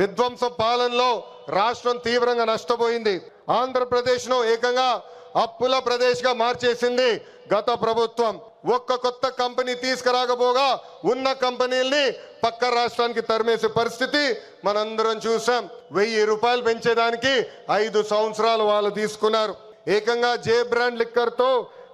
విధ్వంస పాలనలో రాష్ట్రం తీవ్రంగా నష్టపోయింది. ఆంధ్రప్రదేశ్ను ఏకంగా అప్పుల ప్రదేశ్గా మార్చేసింది గత ప్రభుత్వం. ఒక్క కొత్త కంపెనీ తీసుకురాకపోగా ఉన్న కంపెనీల్ని పక్క రాష్ట్రానికి తరిమేసే పరిస్థితి మనందరం చూసాం. 1000 రూపాయలు పెంచేదానికి 5 సంవత్సరాలు వాళ్ళు తీసుకున్నారు. ఏకంగా జే బ్రాండ్ లిక్కర్తో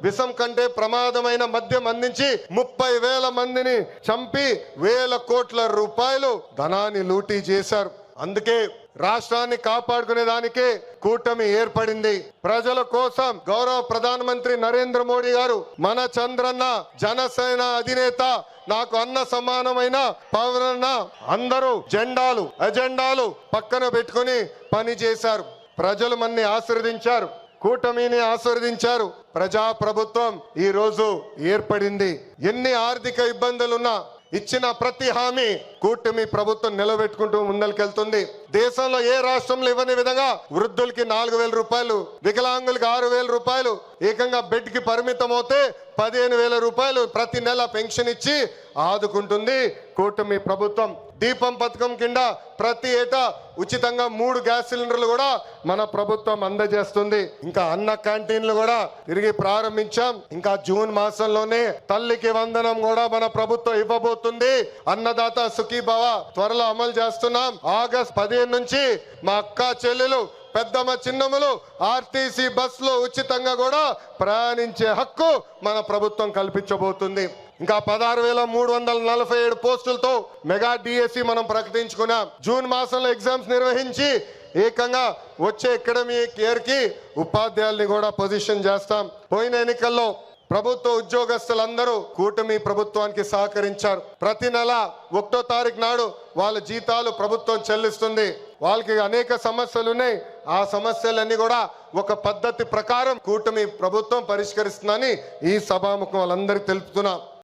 విషం కంటే ప్రమాదమైన మద్యం అందించి 30,000 మందిని చంపి వేల కోట్ల రూపాయలు ధనాన్ని లూటీ చేశారు. అందుకే రాష్ట్రాన్ని కాపాడుకునే దానికే కూటమి ఏర్పడింది. ప్రజల కోసం గౌరవ ప్రధానమంత్రి నరేంద్ర మోడీ గారు మన చంద్రన్న జనసేన అధినేత నాకు అన్న సమానమైన పవనన్న అందరూ అజెండాలు పక్కన పెట్టుకుని పని చేశారు. ప్రజలు మన్ని ఆశీర్వదించారు, కూటమిని ఆశీర్వదించారు. ప్రజా ప్రభుత్వం ఈ రోజు ఏర్పడింది. ఎన్ని ఆర్థిక ఇబ్బందులున్నా ఇచ్చిన ప్రతి హామీ కూటమి ప్రభుత్వం నిలబెట్టుకుంటూ ముందరికెళ్తుంది. దేశంలో ఏ రాష్ట్రంలో ఇవ్వని విధంగా వృద్ధులకి 4,000 రూపాయలు, వికలాంగులకి 6,000 రూపాయలు, ఏకంగా బెడ్ కి పరిమితం అవుతే 15,000 రూపాయలు ప్రతి నెల పెన్షన్ ఇచ్చి ఆదుకుంటుంది కూటమి ప్రభుత్వం. దీపం పథకం కింద ప్రతి ఏటా ఉచితంగా 3 గ్యాస్ సిలిండర్లు కూడా మన ప్రభుత్వం అందజేస్తుంది. ఇంకా అన్న క్యాంటీన్లు కూడా తిరిగి ప్రారంభించాం. ఇంకా జూన్ మాసంలోనే తల్లికి వందనం కూడా మన ప్రభుత్వం ఇవ్వబోతుంది. అన్నదాత సుఖీభవ త్వరలో అమలు చేస్తున్నాం. ఆగస్ట్ 15 నుంచి మా అక్క చెల్లెలు పెద్దమ్మ చిన్నమ్మలు ఆర్టీసీ బస్సులో ఉచితంగా కూడా ప్రయాణించే హక్కు మన ప్రభుత్వం కల్పించబోతుంది. ఇంకా 16,347 పోస్టులతో మెగా డిఎస్సి మనం ప్రకటించుకున్నాం. జూన్ మాసంలో ఎగ్జామ్స్ నిర్వహించి ఏకంగా వచ్చే అకాడమిక్ ఇయర్ కి ఉపాధ్యాయుల్ని కూడా పొజిషన్ చేస్తాం. పోయిన ఎన్నికల్లో ప్రభుత్వ ఉద్యోగస్తులందరూ కూటమి ప్రభుత్వానికి సహకరించారు. ప్రతి నెల 1వ తారీఖు నాడు వాళ్ళ జీతాలు ప్రభుత్వం చెల్లిస్తుంది. వాళ్ళకి అనేక సమస్యలు ఉన్నాయి. ఆ సమస్యలన్నీ కూడా ఒక పద్ధతి ప్రకారం కూటమి ప్రభుత్వం పరిష్కరిస్తుందని ఈ సభాముఖం వాళ్ళందరికీ తెలుపుతున్నాం.